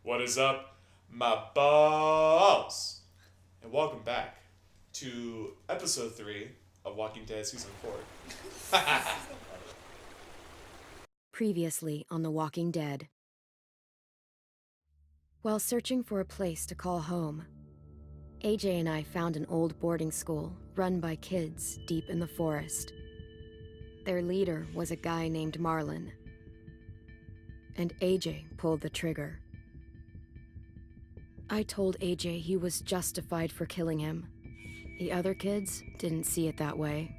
What is up, my balls? And welcome back to episode 3 of Walking Dead Season 4. Previously on The Walking Dead. While searching for a place to call home, AJ and I found an old boarding school run by kids deep in the forest. Their leader was a guy named Marlon, and AJ pulled the trigger. I told AJ he was justified for killing him. The other kids didn't see it that way.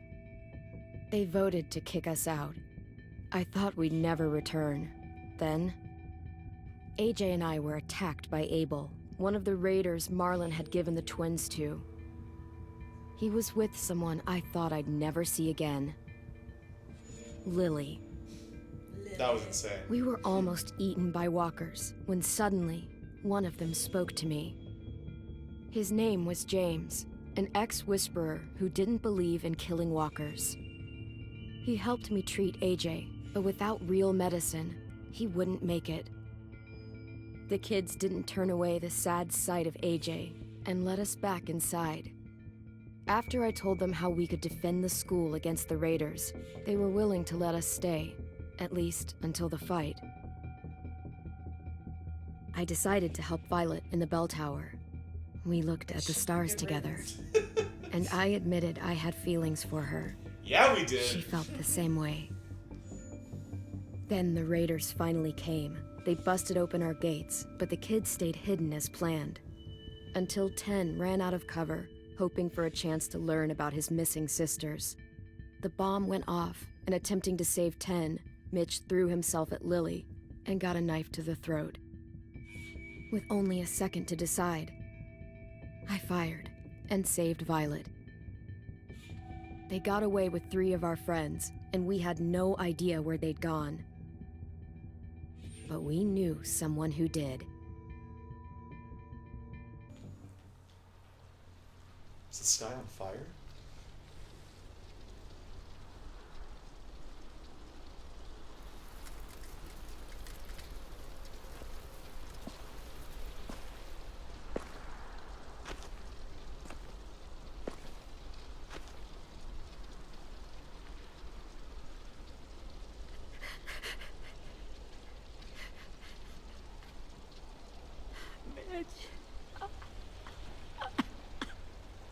They voted to kick us out. I thought we'd never return. Then, AJ and I were attacked by Abel, one of the raiders Marlon had given the twins to. He was with someone I thought I'd never see again. Lily. That was insane. We were almost eaten by walkers when suddenly one of them spoke to me. His name was James, an ex-whisperer who didn't believe in killing walkers. He helped me treat AJ, but without real medicine, he wouldn't make it. The kids didn't turn away the sad sight of AJ and let us back inside. After I told them how we could defend the school against the raiders, they were willing to let us stay, at least until the fight. I decided to help Violet in the bell tower. We looked at the stars together, and I admitted I had feelings for her. Yeah, we did. She felt the same way. Then the raiders finally came. They busted open our gates, but the kids stayed hidden as planned. Until 10 ran out of cover, hoping for a chance to learn about his missing sisters. The bomb went off, and attempting to save 10, Mitch threw himself at Lily and got a knife to the throat. With only a second to decide, I fired and saved Violet. They got away with 3 of our friends, and we had no idea where they'd gone. But we knew someone who did. Is the sky on fire?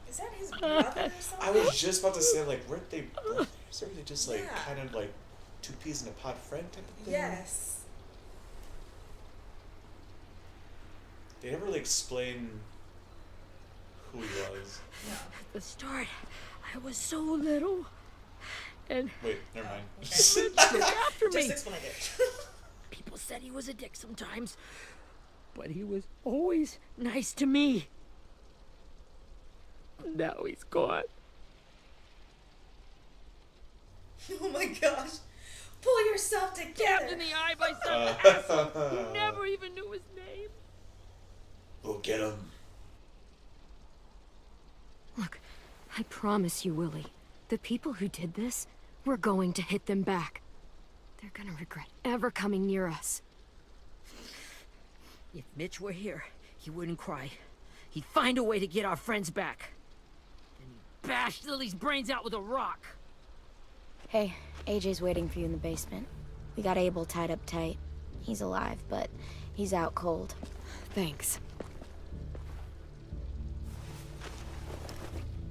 Is that his brother or something? I was just about to say, like, weren't they brothers? Or were they just, like, Yeah. kind of like 2 peas in a pod friend type of thing? Yes. They never really explain who he was. No. At the start, I was so little, and Wait, never mind. Mitch took after me. Just explain it. People said he was a dick sometimes, but he was always nice to me. Now he's gone. Oh my gosh. Pull yourself together. Stabbed in the eye by some asshole who never even knew his name. We'll get him. Look, I promise you, Willie, the people who did this, we're going to hit them back. They're gonna regret ever coming near us. If Mitch were here, he wouldn't cry. He'd find a way to get our friends back. And he'd bash Lily's brains out with a rock. Hey, AJ's waiting for you in the basement. We got Abel tied up tight. He's alive, but he's out cold. Thanks.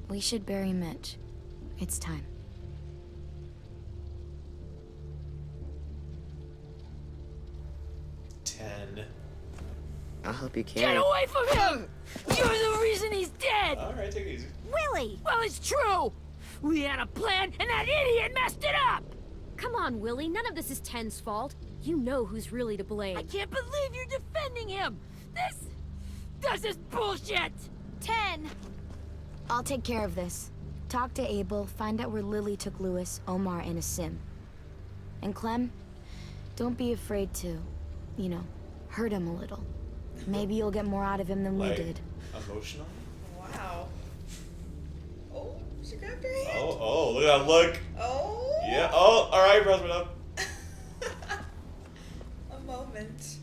We should bury Mitch. It's time. I'll help you Get carry. away from him! You're the reason he's dead! Alright, take it easy. Willie! Well, it's true! We had a plan, and that idiot messed it up! Come on, Willie, none of this is Ten's fault. You know who's really to blame. I can't believe you're defending him! This is bullshit! 10! I'll take care of this. Talk to Abel, find out where Lily took Lewis, Omar, and a sim. And Clem, don't be afraid to, hurt him a little. Maybe you'll get more out of him than we Like, did. emotional? Wow. Oh, she grabbed her hand. Oh, look at that look. Oh. Yeah, oh, alright, bros, up. A moment.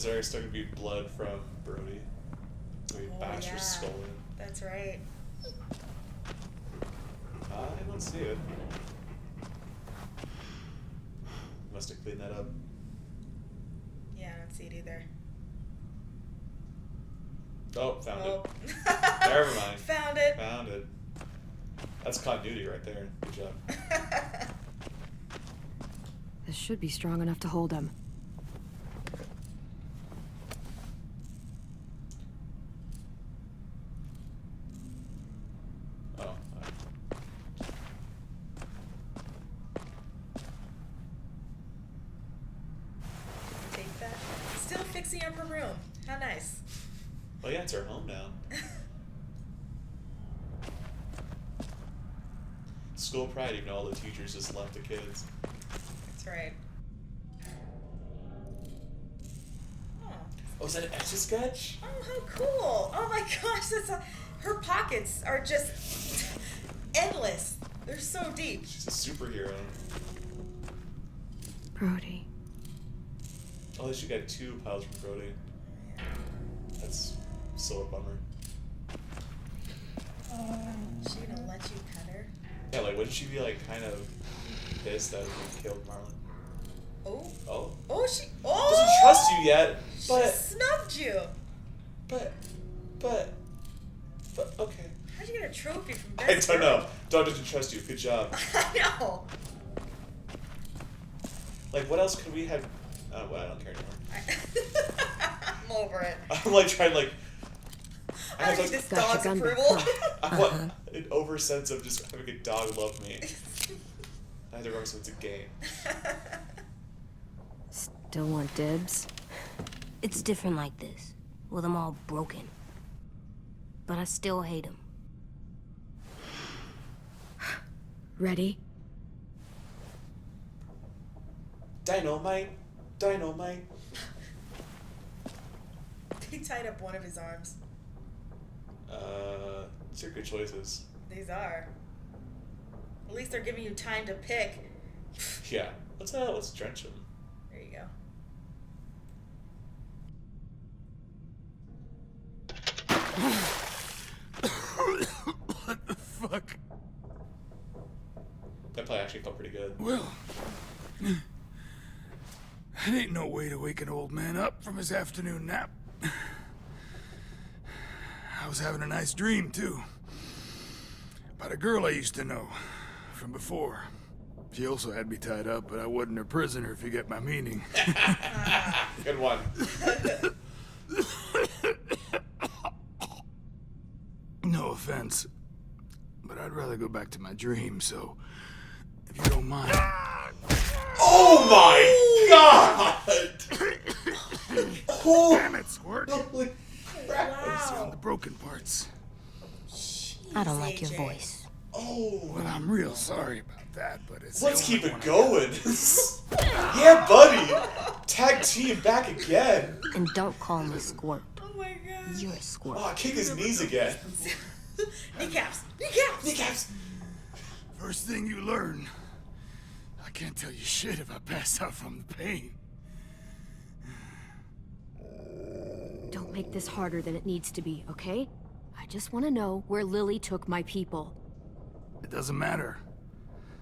Is there still gonna be blood from Brody? Where he bashed her skull in? That's right. I don't see it. Must have cleaned that up. Yeah, I don't see it either. Oh, found Oh. it. Never mind. Found it. Found it. That's continuity right there. Good job. This should be strong enough to hold him. Oh. Take that. Still fixing up her room. How nice. Well, yeah, it's her home now. School pride, even though all the teachers just left the kids. That's right. Oh, is that an Etch-a-Sketch? Oh, how cool! Oh my gosh, her pockets are just endless. They're so deep. She's a superhero. Brody. Oh, she got 2 piles from Brody. That's so a bummer. She gonna let you pet her? Yeah, like, wouldn't she be, like, kind of pissed that we killed Marlon? Oh. Oh? Oh, she. Oh! Doesn't trust you yet, She but... snubbed you. But, okay. How'd you get a trophy from I Best don't know. Girl? Dog doesn't trust you. Good job. I know. Like, what else could we have... well, I don't care anymore. I'm over it. I'm, like, trying, like... I have, need like, this Got your dog's gun back, approval. huh? I want an oversense of just having a dog love me. I have to remember it's a game. Still want dibs? It's different like this, with them all broken. But I still hate him. Ready? Dynamite. Dynamite. They tied up one of his arms. These are good choices. These are. At least they're giving you time to pick. Yeah. Let's drench him. There you go. What the fuck? That play actually felt pretty good. Well, it ain't no way to wake an old man up from his afternoon nap. I was having a nice dream, too. About a girl I used to know from before. She also had me tied up, but I wasn't her prisoner, if you get my meaning. Good one. No offense, but I'd rather go back to my dream, so if you don't mind. Oh my god! Oh, Damn it, Squirt! holy crap. These are the broken parts. I don't like your AJ. voice. Oh. Well, I'm real sorry about that, but it's. the Let's only keep it one I going. Yeah, buddy. Tag team back again. And don't call me Squirt. Oh my god. You're a squirt. Oh, kick his knees again. Kneecaps. Kneecaps. Kneecaps. First thing you learn, I can't tell you shit if I pass out from the pain. Don't make this harder than it needs to be, okay? I just want to know where Lily took my people. It doesn't matter.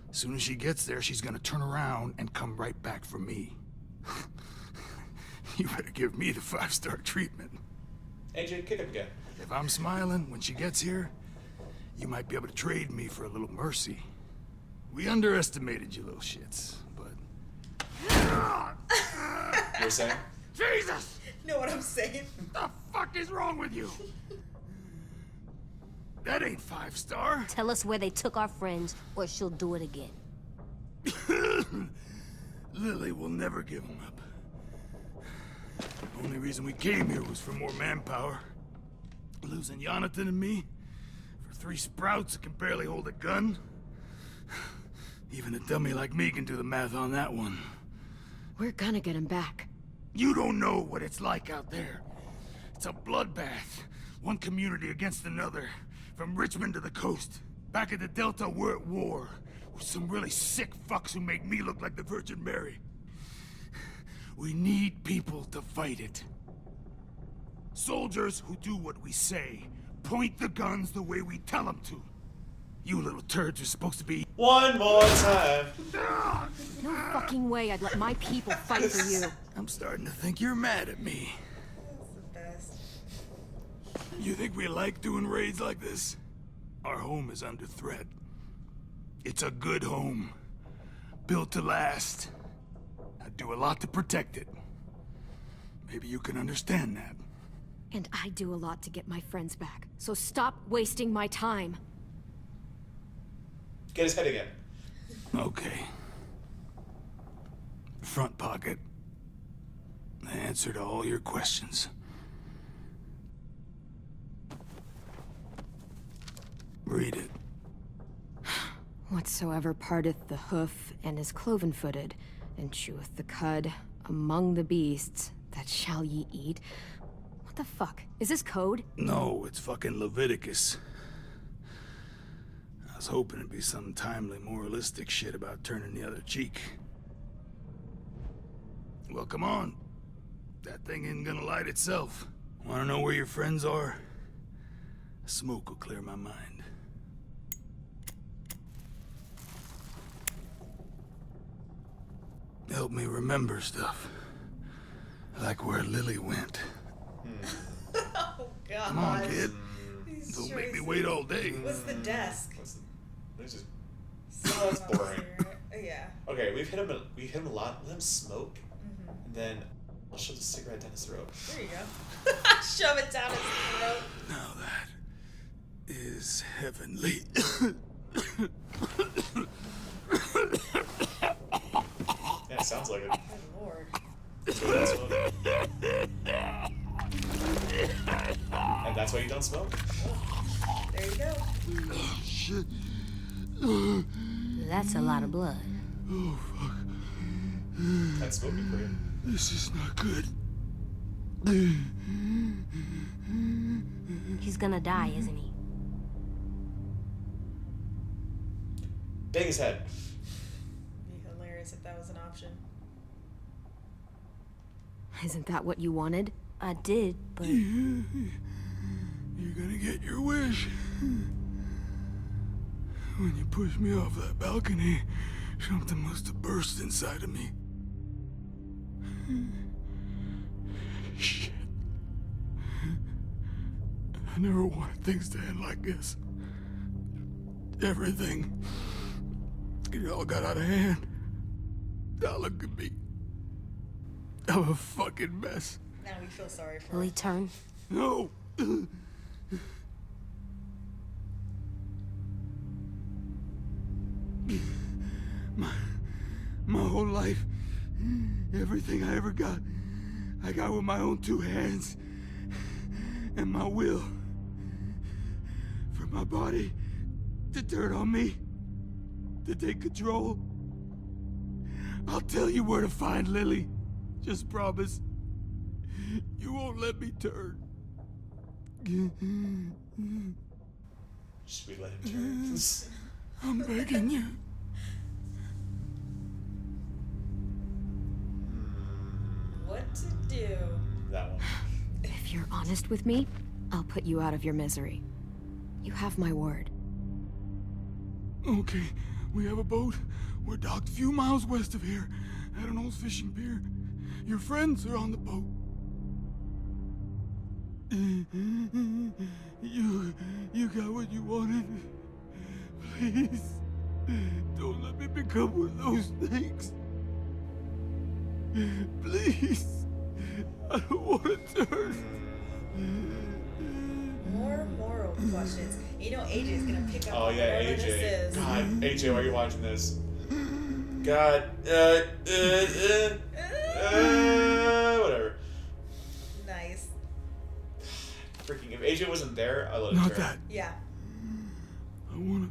As soon as she gets there, she's gonna turn around and come right back for me. You better give me the 5-star treatment. AJ, kick him again. If I'm smiling when she gets here, you might be able to trade me for a little mercy. We underestimated you little shits, but... You were saying? Jesus! Know what I'm saying? The fuck is wrong with you? That ain't 5-star. Tell us where they took our friends, or she'll do it again. Lily will never give them up. The only reason we came here was for more manpower. Losing Jonathan and me for 3 sprouts that can barely hold a gun. Even a dummy like me can do the math on that one. We're gonna get him back. You don't know what it's like out there. It's a bloodbath. One community against another. From Richmond to the coast. Back at the Delta, we're at war. With some really sick fucks who make me look like the Virgin Mary. We need people to fight it. Soldiers who do what we say. Point the guns the way we tell them to. You little turds are supposed to be... One more time. No fucking way I'd let my people fight for you. I'm starting to think you're mad at me. That's the best. You think we like doing raids like this? Our home is under threat. It's a good home. Built to last. I do a lot to protect it. Maybe you can understand that. And I do a lot to get my friends back. So stop wasting my time. Get his head again. Okay. Front pocket. The answer to all your questions. Read it. Whatsoever parteth the hoof and is cloven-footed, and cheweth the cud among the beasts, that shall ye eat. What the fuck? Is this code? No, it's fucking Leviticus. I was hoping it'd be some timely moralistic shit about turning the other cheek. Well, come on. That thing isn't gonna light itself. Wanna know where your friends are? Smoke will clear my mind. Help me remember stuff. Like where Lily went. Oh god. Come on, kid. These Don't make me choices. wait all day. What's the desk? This is that's boring. Yeah. Okay, we hit him a lot. Let him smoke, and then I'll shove the cigarette down his throat. There you go. Shove it down his throat. Now that is heavenly. Yeah, it sounds like it. Good lord. That's what and that's why you don't smoke. There you go. Shit. That's a lot of blood. Oh, fuck. That's smoking for you. This is not good. He's gonna die, isn't he? Bang his head. It'd be hilarious if that was an option. Isn't that what you wanted? I did, but You're gonna get your wish. When you pushed me off that balcony, something must have burst inside of me. Shit. I never wanted things to end like this. Everything. It all got out of hand. Now look at me. I'm a fucking mess. Now we feel sorry for will he him. turn? No. My whole life, everything I ever got, I got with my own two hands and my will. For my body to turn on me, to take control. I'll tell you where to find Lily. Just promise. You won't let me turn. Should we let him turn? I'm begging you. What to do? That one. If you're honest with me, I'll put you out of your misery. You have my word. Okay, we have a boat. We're docked a few miles west of here at an old fishing pier. Your friends are on the boat. You got what you wanted. Please, don't let me become one of those things. Please, I don't want to turn. More moral questions. You know AJ's gonna pick up Oh on yeah, whatever AJ. this is. God, AJ, why are you watching this? God, whatever. Nice. Freaking, if AJ wasn't there, I let him Not turn. that. Yeah. I wanna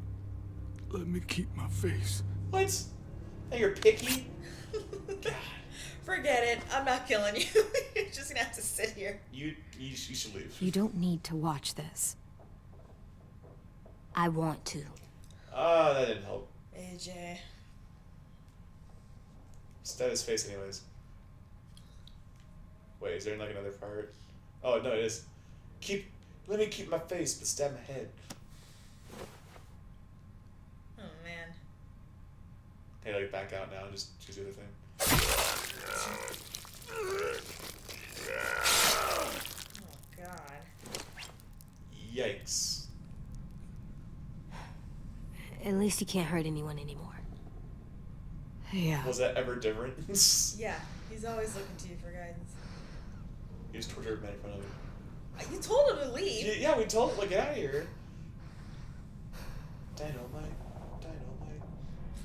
let me keep my face. What? Now you're picky? God. Forget it. I'm not killing you. You're just gonna have to sit here. You should leave. You don't need to watch this. I want to. Ah, that didn't help. AJ. Just at his face anyways. Wait, is there like another part? Oh no, it is. Let me keep my face, but stab my head. Oh man. Hey, like back out now and just choose the other thing. Oh god. Yikes. At least you can't hurt anyone anymore. Yeah. Was that ever different? Yeah, he's always looking to you for guidance. He was tortured right in front of me. You told him to leave. Yeah, we told him, like, get out of here. Dynamite. Dynamite.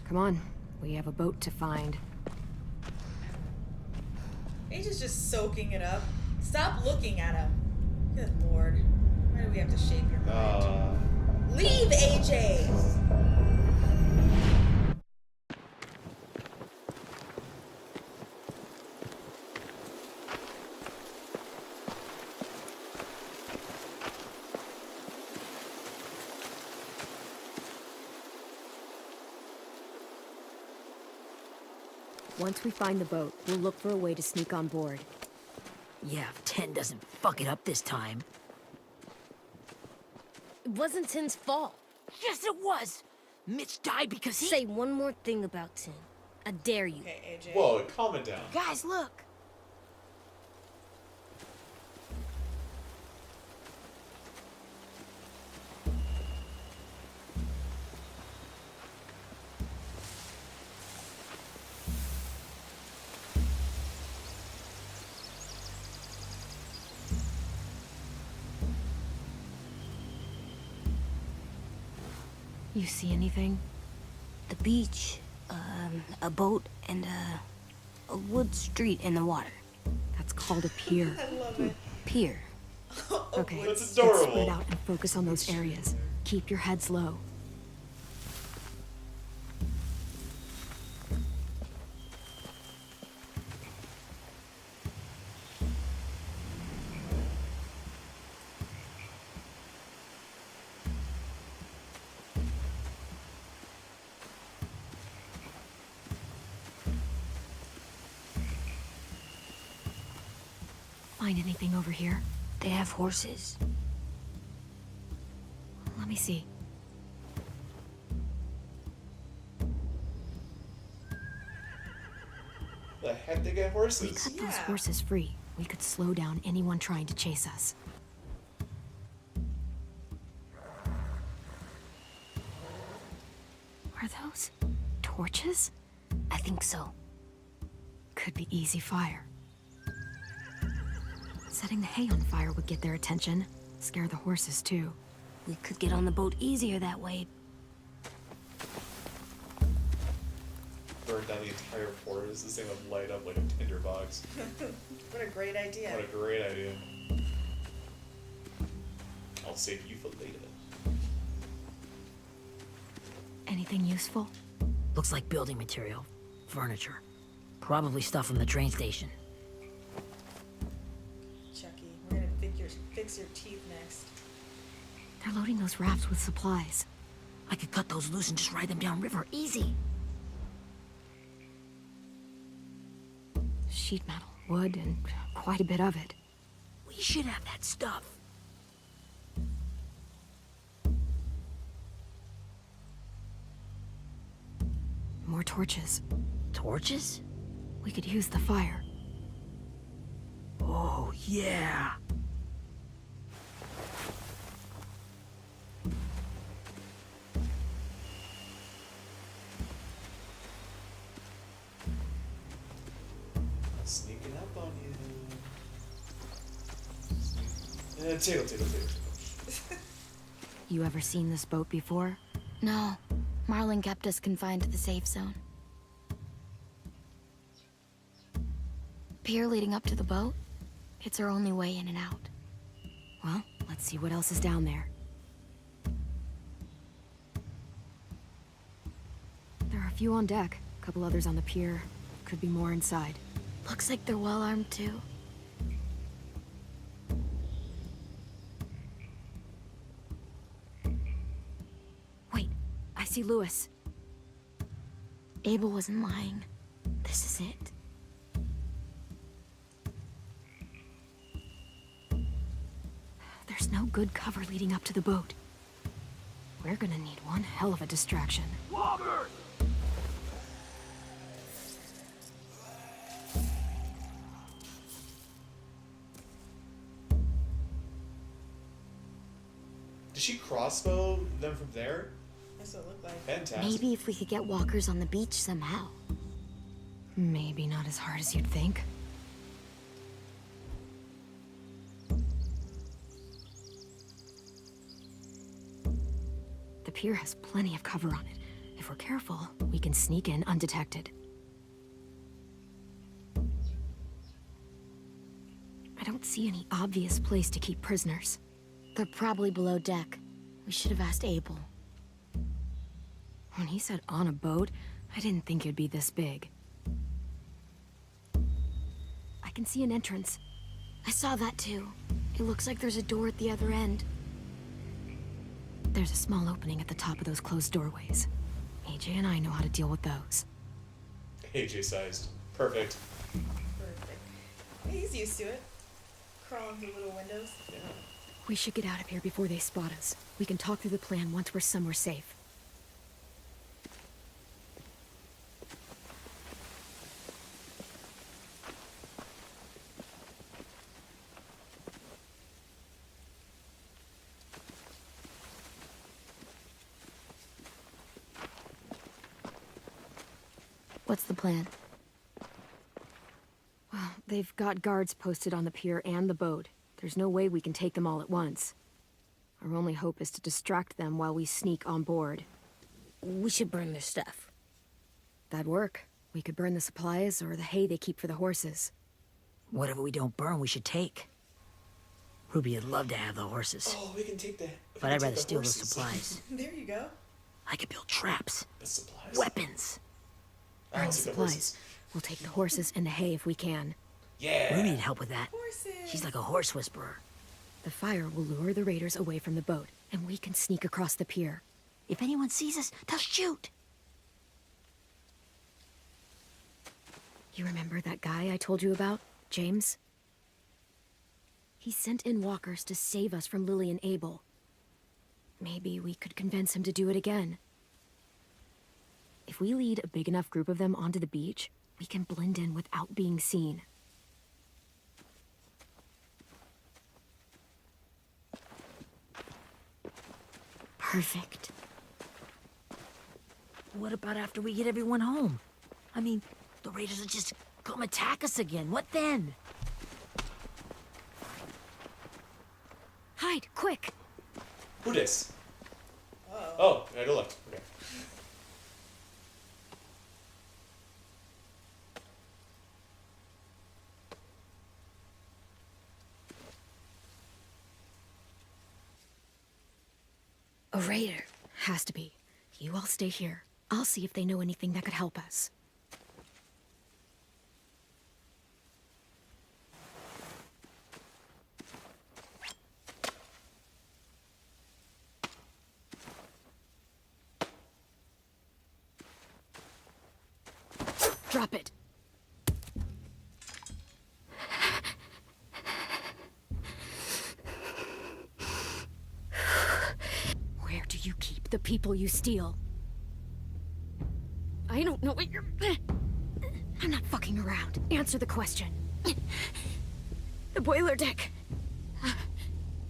Come on. We have a boat to find. AJ's just soaking it up. Stop looking at him. Good lord. Why do we have to shape your mind? Leave, AJ! Once we find the boat, we'll look for a way to sneak on board. Yeah, if 10 doesn't fuck it up this time. It wasn't Tin's fault. Yes, it was! Mitch died because he... Say one more thing about Tin. I dare you. Okay, AJ. Whoa, calm it down. Guys, look! You see anything? The beach, a boat, and a wood street in the water. That's called a pier. I love it. Pier. Okay, That's let's adorable. spread out and focus on those areas. Keep your heads low. Find anything over here? They have horses. Let me see. The heck, they get We horses. cut those Yeah. horses free. We could slow down anyone trying to chase us. Are those torches? I think so. Could be easy fire. Setting the hay on fire would get their attention. Scare the horses, too. We could get on the boat easier that way. Burn down the entire forest. This thing would light up like a tinderbox. What a great idea. What a great idea. I'll save you for later. Anything useful? Looks like building material. Furniture. Probably stuff from the train station. Chucky, we're gonna fix your teeth next. They're loading those rafts with supplies. I could cut those loose and just ride them downriver. Easy. Sheet metal, wood, and quite a bit of it. We should have that stuff. More torches. Torches? We could use the fire. Oh, yeah. Sneaking up on you. Tickle. You ever seen this boat before? No. Marlin kept us confined to the safe zone. Pier leading up to the boat? It's our only way in and out. Well, let's see what else is down there. There are a few on deck, a couple others on the pier. Could be more inside. Looks like they're well armed too. Wait, I see Lewis. Abel wasn't lying. This is it. no good cover leading up to the boat. We're gonna need one hell of a distraction. Walker! Did she crossbow them from there? That's what it looked like. Fantastic. Maybe if we could get walkers on the beach somehow. Maybe not as hard as you'd think. The pier has plenty of cover on it. If we're careful, we can sneak in undetected. I don't see any obvious place to keep prisoners. They're probably below deck. We should have asked Abel. When he said on a boat, I didn't think it'd be this big. I can see an entrance. I saw that too. It looks like there's a door at the other end. There's a small opening at the top of those closed doorways. AJ and I know how to deal with those. AJ sized. Perfect. Perfect. He's used to it. Crawling through little windows. Yeah. We should get out of here before they spot us. We can talk through the plan once we're somewhere safe. What's the plan? Well, they've got guards posted on the pier and the boat. There's no way we can take them all at once. Our only hope is to distract them while we sneak on board. We should burn their stuff. That'd work. We could burn the supplies or the hay they keep for the horses. Whatever we don't burn, we should take. Ruby would love to have the horses. Oh, we can take the. But I'd rather steal those supplies. There you go. I could build traps. The supplies. Weapons. I'll Burn the take the supplies. horses. We'll take the horses and the hay if we can. Yeah. Ruby would help with that. Horses. She's like a horse whisperer. The fire will lure the raiders away from the boat, and we can sneak across the pier. If anyone sees us, they'll shoot. You remember that guy I told you about, James? He sent in walkers to save us from Lily and Abel. Maybe we could convince him to do it again. If we lead a big enough group of them onto the beach, we can blend in without being seen. Perfect. What about after we get everyone home? I mean, the raiders will just come attack us again. What then? Hide, quick! Who dis? Uh-oh. Oh, I go left. Okay. A raider. Has to be. You all stay here. I'll see if they know anything that could help us. Drop it. Where do you keep the people you steal? I don't know what you're... I'm not fucking around. Answer the question. The boiler deck.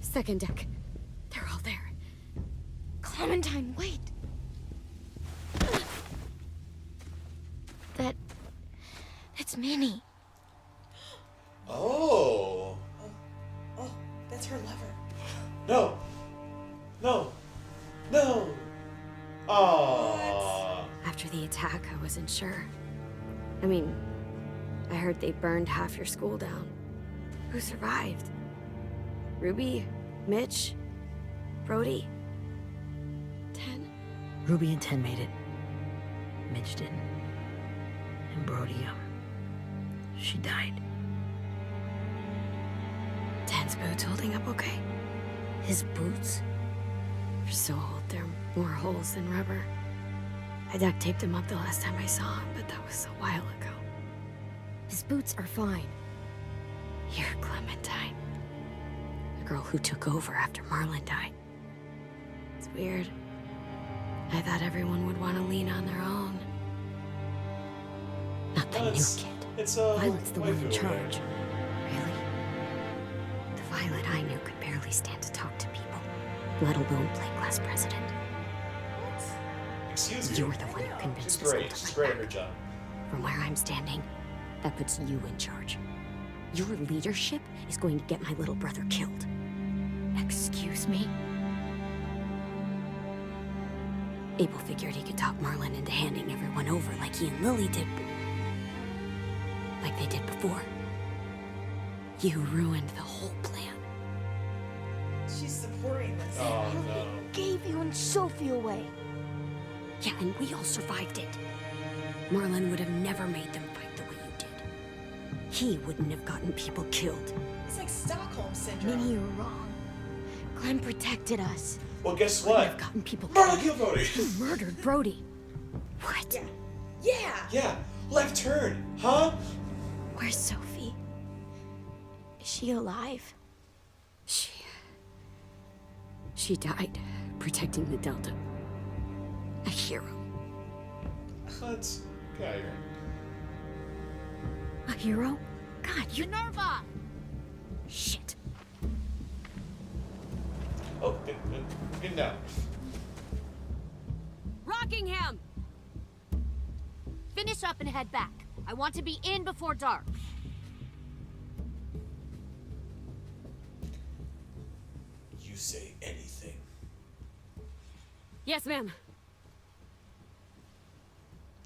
Second deck. They're all there. Clementine, wait. That's Minnie. Oh. Oh, that's her lover. No. No. No. Oh. After the attack, I wasn't sure. I mean, I heard they burned half your school down. Who survived? Ruby? Mitch? Brody? 10? Ruby and 10 made it. Mitch didn't. And Brody, she died. 10's boots holding up okay? His boots? They're so old, there are more holes than rubber. I duct taped him up the last time I saw him, but that was a while ago. His boots are fine. You're Clementine. Girl who took over after Marlon died. It's weird. I thought everyone would want to lean on their own. Not the new kid. It's Violet's the one in waifu charge. Really? The Violet I knew could barely stand to talk to people, let alone play class president. Excuse me. You're the one who convinced She's us all great. to She's fight great at back. her job. From where I'm standing, that puts you in charge. Your leadership is going to get my little brother killed. Excuse me? Abel figured he could talk Marlon into handing everyone over like he and Lily did. Like they did before. You ruined the whole plan. She's supporting this. Oh no. Gave you and Sophie away. Yeah, and we all survived it. Marlon would have never made them fight the way you did. He wouldn't have gotten people killed. It's like Stockholm syndrome. Minnie, you're wrong. Clem protected us. Well, guess Wouldn't what? have gotten people Marlon killed. killed Brody. He murdered Brody. What? Yeah. Yeah. Yeah. Left turn. Huh? Where's Sophie? Is she alive? She died protecting the Delta. A hero. Let's get out of here. A hero? God, you... Minerva! Shit. Oh, get down. Rockingham! Finish up and head back. I want to be in before dark. You say anything. Yes, ma'am.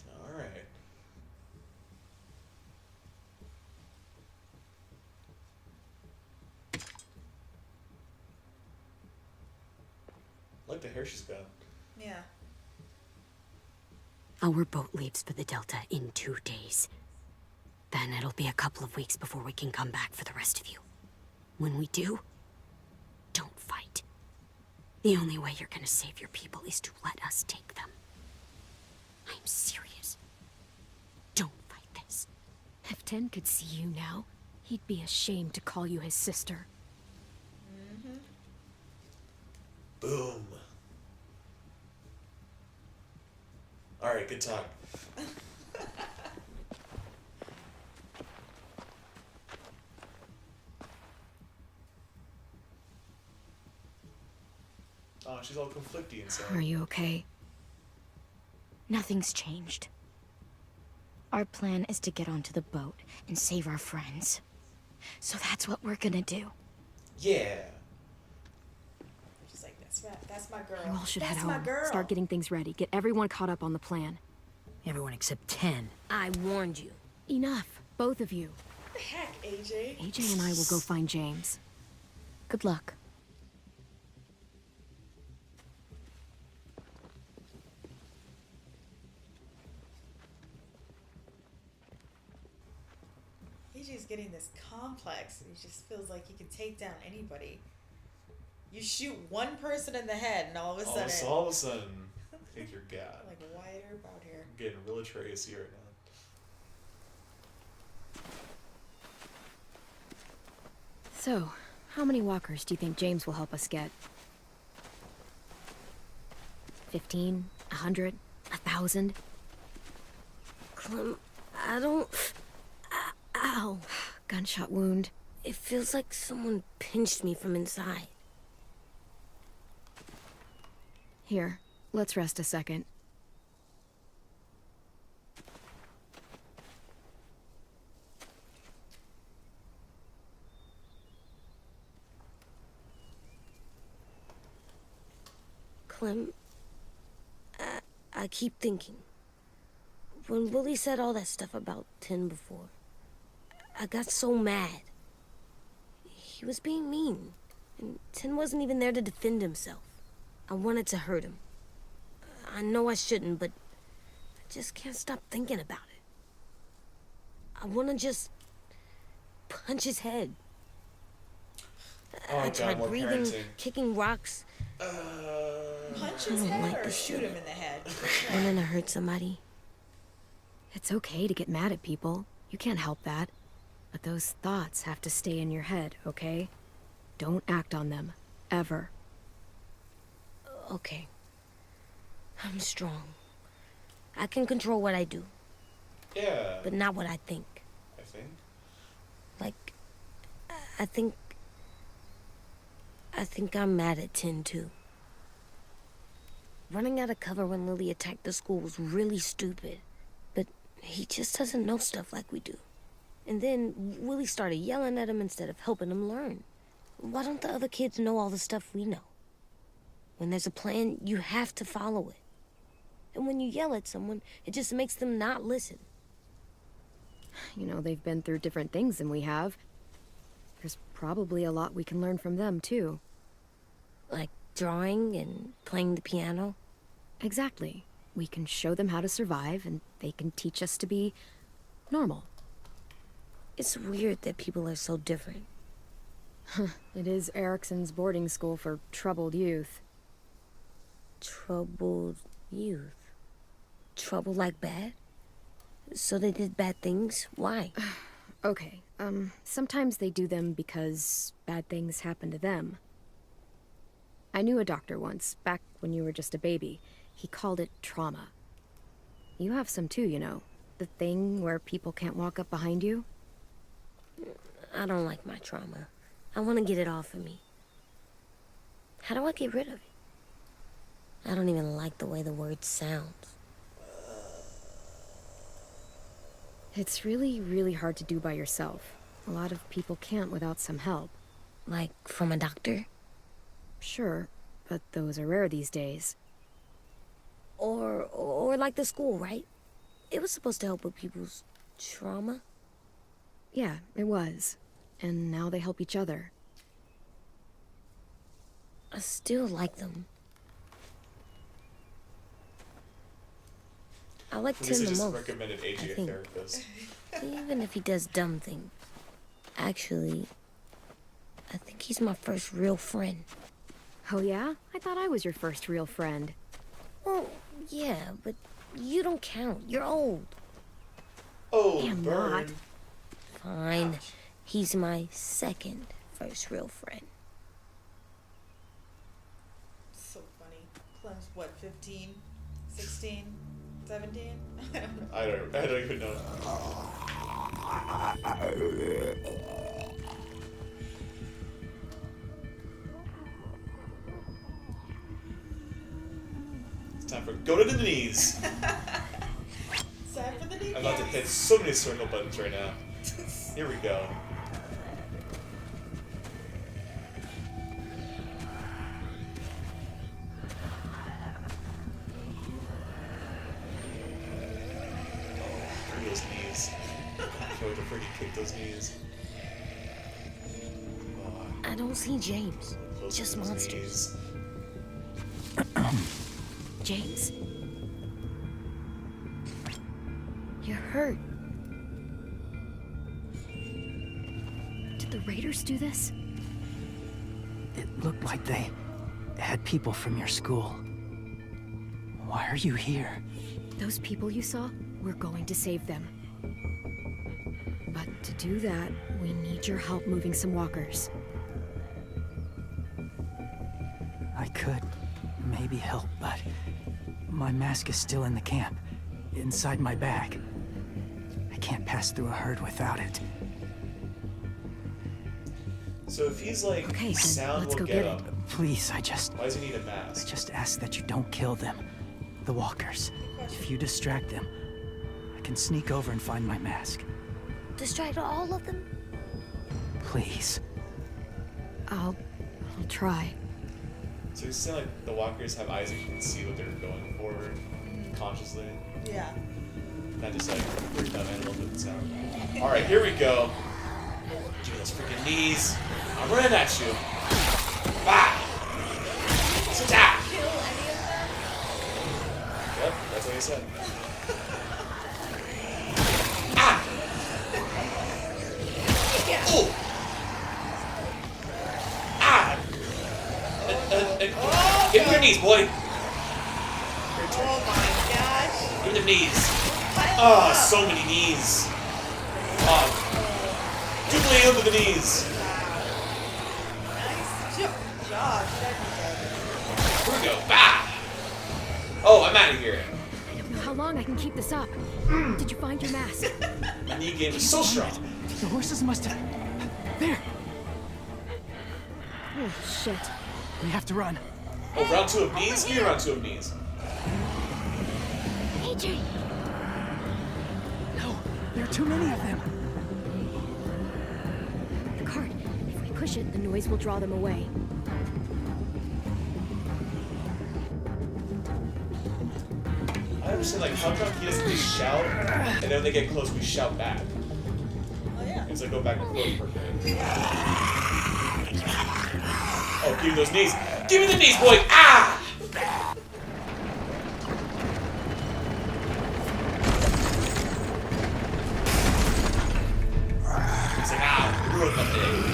All right. I like the hair she's got. Yeah. Our boat leaves for the Delta in 2 days. Then it'll be a couple of weeks before we can come back for the rest of you. When we do, don't fight. The only way you're gonna save your people is to let us take them. I'm serious. Don't fight this. If Ten could see you now, he'd be ashamed to call you his sister. Boom. All right, good talk. Oh, she's all conflicty inside. Are you okay? Nothing's changed. Our plan is to get onto the boat and save our friends. So that's what we're gonna do. Yeah. She's like, that's my girl. You all should that's head my home. girl. Start getting things ready. Get everyone caught up on the plan. Everyone except 10. I warned you. Enough, both of you. What the heck, AJ? AJ and I will go find James. Good luck. AJ's getting this complex. He just feels like he can take down anybody. You shoot one person in the head, and all of a sudden, All of a sudden, I think you're God. like Wyatt Earp out here. I'm getting real Tracy right now. So, how many walkers do you think James will help us get? 15? 100? 1,000? Clem, I don't... Ow. Gunshot wound. It feels like someone pinched me from inside. Here, let's rest a second. Clem, I keep thinking. When Willie said all that stuff about Tin before, I got so mad. He was being mean, and Tin wasn't even there to defend himself. I wanted to hurt him. I know I shouldn't, but I just can't stop thinking about it. I want to just punch his head. Oh, I God, tried more breathing, parenting. kicking rocks, Punch his I don't head like or this shoot shit. him in the head. wanting to hurt somebody. It's okay to get mad at people. You can't help that. But those thoughts have to stay in your head, okay? don't act on them. Ever. Okay. I'm strong. I can control what I do, Yeah. but not what I think. I think. Like, I think I'm mad at Tin, too. Running out of cover when Lily attacked the school was really stupid, but he just doesn't know stuff like we do. And then Willie started yelling at him instead of helping him learn. Why don't the other kids know all the stuff we know? When there's a plan, you have to follow it. And when you yell at someone, it just makes them not listen. You know, they've been through different things than we have. There's probably a lot we can learn from them, too. Like drawing and playing the piano. Exactly. We can show them how to survive, and they can teach us to be normal. It's weird that people are so different. It is Erickson's boarding school for troubled youth. Troubled youth? Trouble like bad? So they did bad things? Why? Okay, sometimes they do them because bad things happen to them. I knew a doctor once, back when you were just a baby. He called it trauma. You have some too, you know. The thing where people can't walk up behind you. I don't like my trauma. I want to get it off of me. How do I get rid of it? I don't even like the way the word sounds. It's really, really hard to do by yourself. A lot of people can't without some help. Like from a doctor? Sure, but those are rare these days. Or like the school, right? It was supposed to help with people's trauma. Yeah, it was. And now they help each other. I still like them. I like At Tim least I the just most. recommended aging I a think. therapist. Even if he does dumb things. Actually, I think he's my first real friend. Oh yeah? I thought I was your first real friend. Well, yeah, but you don't count. You're old. Oh, I'm burn. not. Fine. He's my second first real friend. So funny. Clem's what, 15? 16? 17? I don't know. I don't even know. It's time for go to the knees. Time for the kneecap. I'm about to hit so many circle buttons right now. Here we go. Those knees. Can't wait to freaking kick those knees. I don't see James. Close Just to those monsters. knees. James? You're hurt. Did the Raiders do this? It looked like they had people from your school. Why are you here? Those people you saw? We're going to save them. But to do that, we need your help moving some walkers. I could maybe help, but my mask is still in the camp, inside my bag. I can't pass through a herd without it. So if he's like, Okay, then sound let's will go get get him, it. why does he need a mask? Just ask that you don't kill them. The walkers. If you distract them, I can sneak over and find my mask. Distract all of them? Please. I'll try. So you saying like the walkers have eyes and can see what they're going for consciously? Yeah. Not just like freaked out animals with sound. Alright, here we go. Give me those freaking knees. I'm running at you. Bah! Sit down! Kill any of them? Yep, that's what he said. Ah! Yeah. Ooh! Ah! Give me your knees, boy! Oh my gosh. Give me the knees. Pile Oh, them up. so many knees. Oh. Doubling into the knees. Now we go. Bah! Oh, I'm out of here. I don't know how long I can keep this up. Did you find your mask? My knee game is so strong. The horses must have... There! Oh, shit. We have to run. Oh, round 2 of knees? Give me round 2 of knees. AJ! No, there are too many of them. The cart. If we push it, the noise will draw them away. I understand, like, how come he doesn't just shout, and then when they get close, we shout back. Oh yeah. It's like go back and forth for a bit. Oh, give me those knees. Give me the knees, boy! Ah! It's like, ah, ruined my day.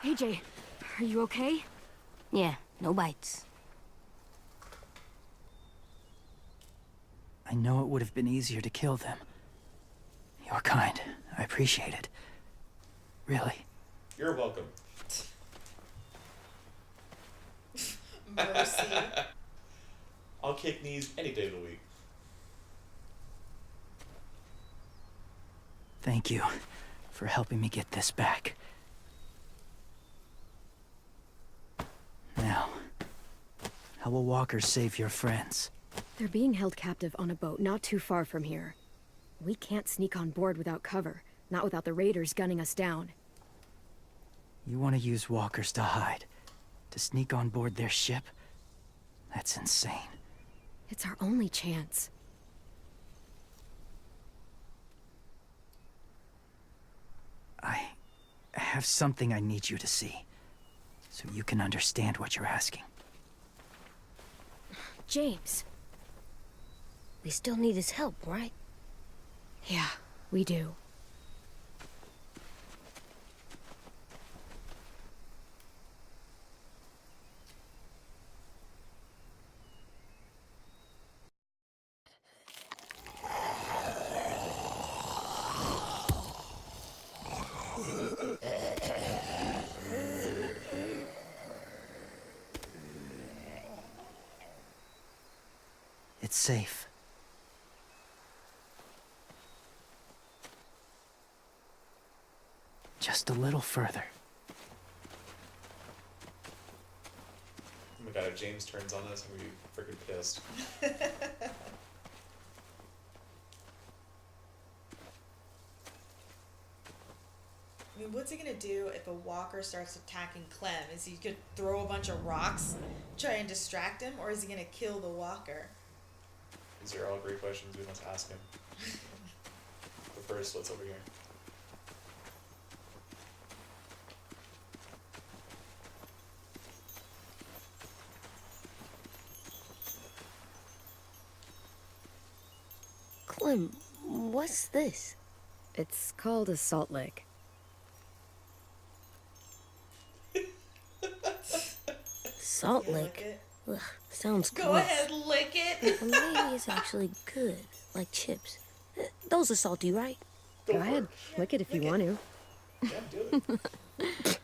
AJ, are you okay? Yeah, no bites. I know it would have been easier to kill them. You're kind. I appreciate it. Really. You're welcome. Mercy. I'll kick knees any day of the week. Thank you for helping me get this back. Now, how will walkers save your friends? They're being held captive on a boat not too far from here. We can't sneak on board without cover, not without the raiders gunning us down. You want to use walkers to hide? To sneak on board their ship? That's insane. It's our only chance. I have something I need you to see, so you can understand what you're asking. James. We still need his help, right? Yeah, we do. It's safe. Just a little further. Oh my god, if James turns on us, I'm gonna be freaking pissed. I mean, what's he gonna do if a walker starts attacking Clem? Is he gonna throw a bunch of rocks, try and distract him, or is he gonna kill the walker? These are all great questions we must ask him. But first, what's over here? Clem, what's this? It's called a salt lick. Salt You lick? it? Ugh, sounds Go gross. ahead, lick it. Or maybe it's actually good, like chips. Those are salty, right? Go ahead, lick it if you want to. Yeah, do it.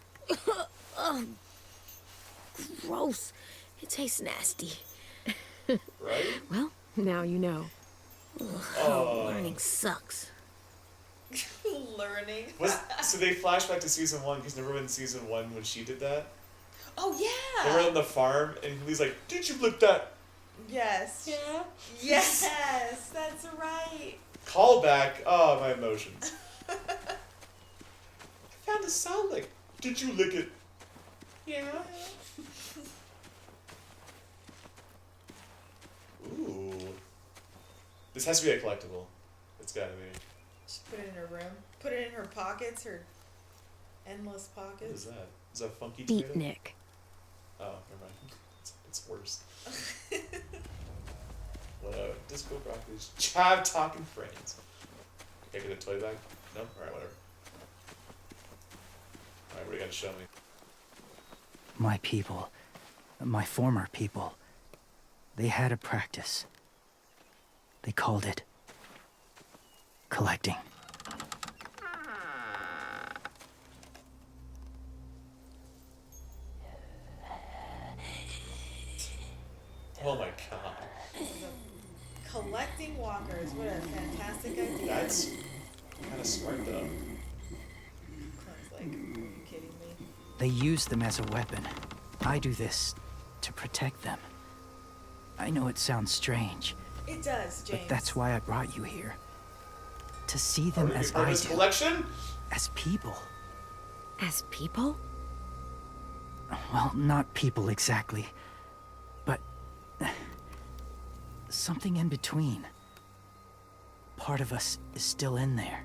Gross. It tastes nasty. Right? Well, now you know. Learning sucks. Learning. So they flash back to season 1 because remember in season 1 when she did that? Oh They yeah. were on the farm and he's like, "Did you lick that?" Yes. Yeah. Yes, that's right. Call back. Oh, my emotions. I found a salt lick. Did you lick it? Yeah. Ooh. This has to be a collectible. It's gotta be. Just put it in her room. Put it in her pockets. Her endless What is pockets. that? Is that funky tomato? Beatnik. Oh, never mind. It's worse. Whatever. Disco broccoli's chive talking friends. Can I get a toy bag? No? Alright, whatever. Alright, what do you gotta show me? My people, my former people, they had a practice. They called it collecting. Oh my god. Collecting walkers. What a fantastic idea. That's kind of smart though. Clem's like, are you kidding me? They use them as a weapon. I do this to protect them. I know it sounds strange, It does, James. but that's why I brought you here. To see Are them we gonna be as part of I this do. collection? As people. As people? Well, not people exactly, but something in between. Part of us is still in there.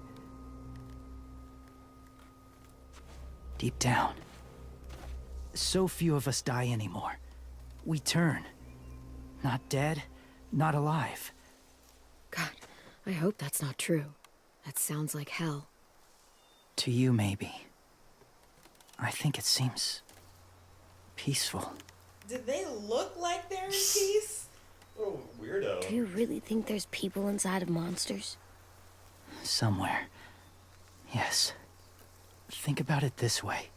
Deep down. So few of us die anymore. We turn. Not dead, not alive. God, I hope that's not true. That sounds like hell. To you, maybe. I think it seems peaceful. Did they look like they're in peace? Oh, weirdo. Do you really think there's people inside of monsters? Somewhere. Yes. Think about it this way.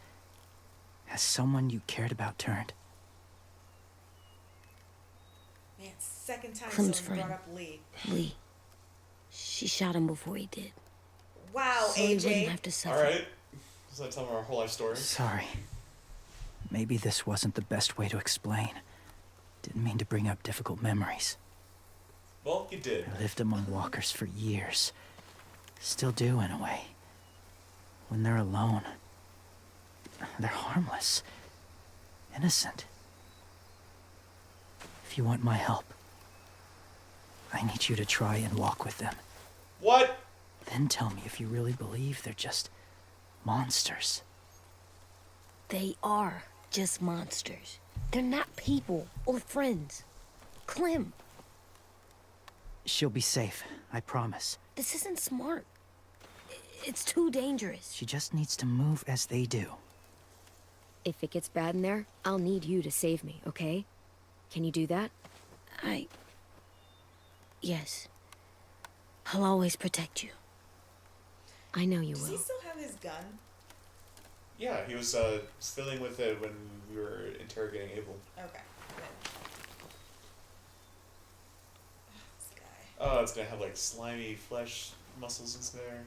Has someone you cared about turned? Man, second time Clem's someone friend. brought up Lee. Lee. She shot him before he did. Wow, So he wouldn't AJ. have to suffer. Alright. So I tell them our whole life story. Sorry. Maybe this wasn't the best way to explain. Didn't mean to bring up difficult memories. Well, you did. I lived among walkers for years. Still do, in a way. When they're alone, they're harmless. Innocent. If you want my help, I need you to try and walk with them. What? Then tell me if you really believe they're just monsters. They are just monsters. They're not people or friends. Clem, She'll be safe, I promise. this isn't smart. It's too dangerous. She just needs to move as they do. If it gets bad in there, I'll need you to save me, okay? Can you do that? Yes. I'll always protect you. I know you Does he will. still have his gun? Yeah, he was fiddling with it when we were interrogating Abel. Okay, good. This guy. Oh, it's gonna have like slimy flesh muscles in there.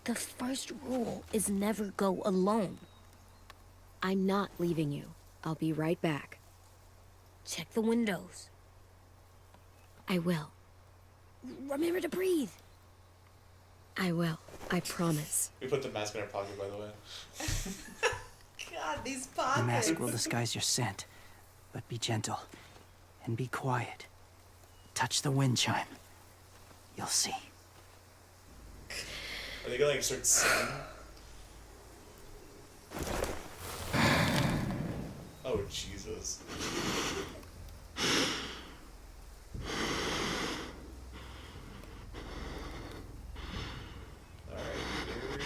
The first rule is never go alone. I'm not leaving you. I'll be right back. Check the windows. I will. Remember to breathe. I will. I promise. We put the mask in our pocket, by the way. God, these The pockets. mask will disguise your scent, but be gentle and be quiet. Touch the wind chime. You'll see. Are they gonna like start singing? Oh Jesus! All right, here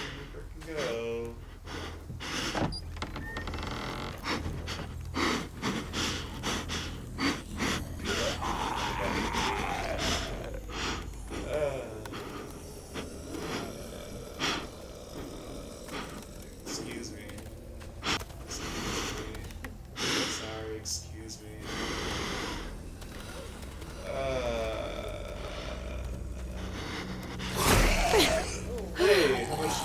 we freaking go. Excuse me. Sorry, excuse me. Hey, how much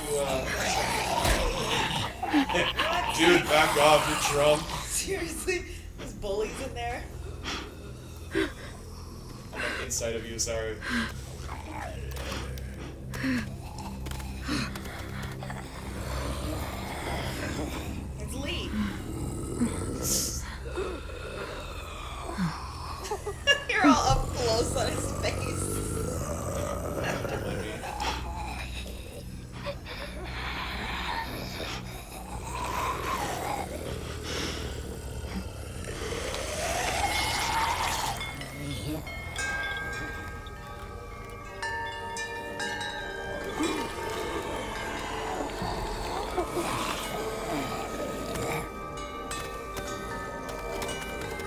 you, Dude, back off, you're drunk. Seriously? There's bullies in there? I'm like inside of you, sorry. It's Lee. You're all up close on his face. Don't blame me.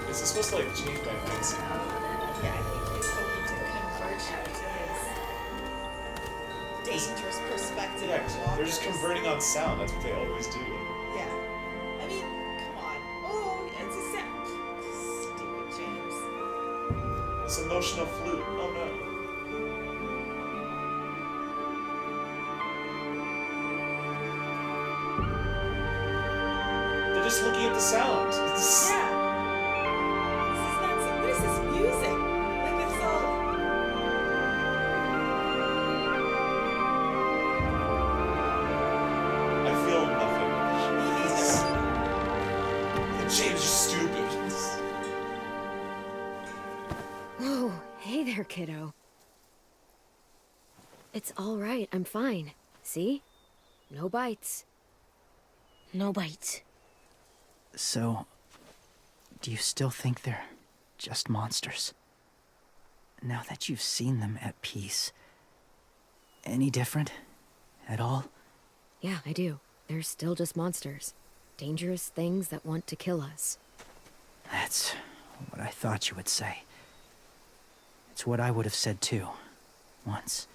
Is this supposed to like change my mindset? Yeah, I think he's hoping to convert you to his to Yeah, walkers. they're just converting on sound. That's what they always do. Yeah. I mean, come on. Oh, it's a sound. Stupid James. This emotional flute. Oh no. They're just looking at the sound. It's- Yeah. This is not. What is this music? Like it's all. I feel nothing. Me neither. And James is stupid. Whoa, hey there, kiddo. It's all right, I'm fine. See? No bites. No bites. So, do you still think they're just monsters? Now that you've seen them at peace, any different? At all? Yeah, I do. They're still just monsters. Dangerous things that want to kill us. That's what I thought you would say. It's what I would have said too. Once.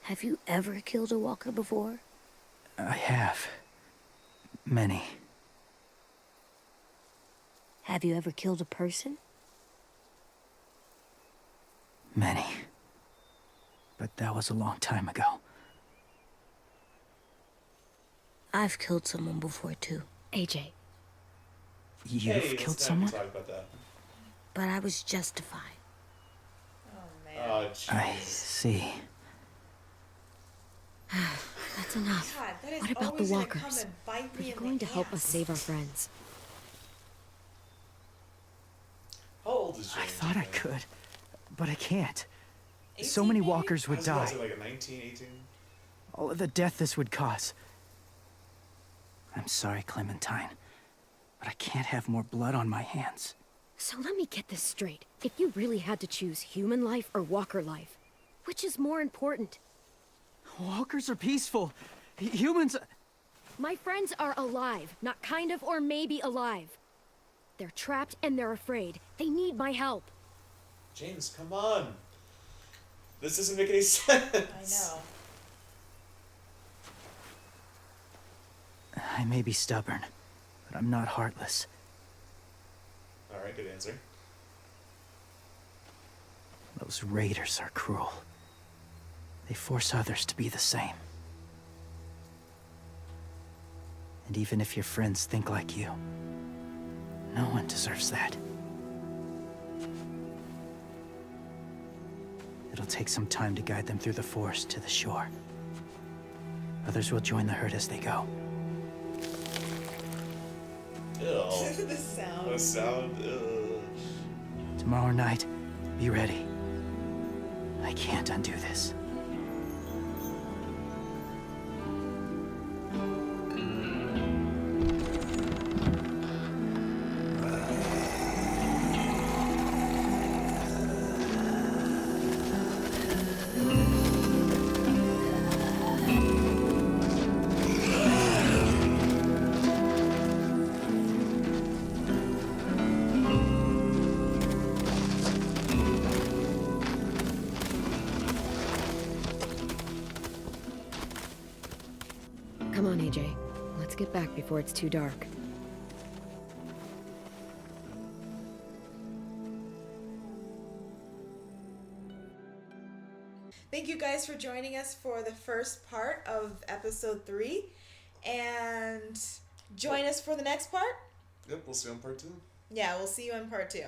Have you ever killed a walker before? I have. Many. Have you ever killed a person? Many. But that was a long time ago. I've killed someone before too, AJ, You've Hey, killed let's not someone? talk about that. but I was justified. Oh man. Oh, I jeez. see. that's enough. God, that is What about the always gonna come walkers? and bite Are me you in going the to help us ass. save our friends? How old is James? I thought I again? could, but I can't. So 18 many maybe? walkers would How's he die. was it, like a 19, 18? All of the death this would cause. I'm sorry, Clementine, but I can't have more blood on my hands. So let me get this straight. If you really had to choose human life or walker life, which is more important? Walkers are peaceful. Humans... My friends are alive, not kind of or maybe alive. They're trapped and they're afraid. They need my help. James, come on. This doesn't make any sense. I know. I may be stubborn, but I'm not heartless. Alright, good answer. Those raiders are cruel. They force others to be the same. And even if your friends think like you, no one deserves that. It'll take some time to guide them through the forest to the shore. Others will join the herd as they go. Ew. The sound. The sound. Ew. Tomorrow night, be ready. I can't undo this. Come on, AJ. Let's get back before it's too dark. Thank you guys for joining us for the first part of episode 3. And join us for the next part. Yep, we'll see you on part 2. Yeah, we'll see you in part 2.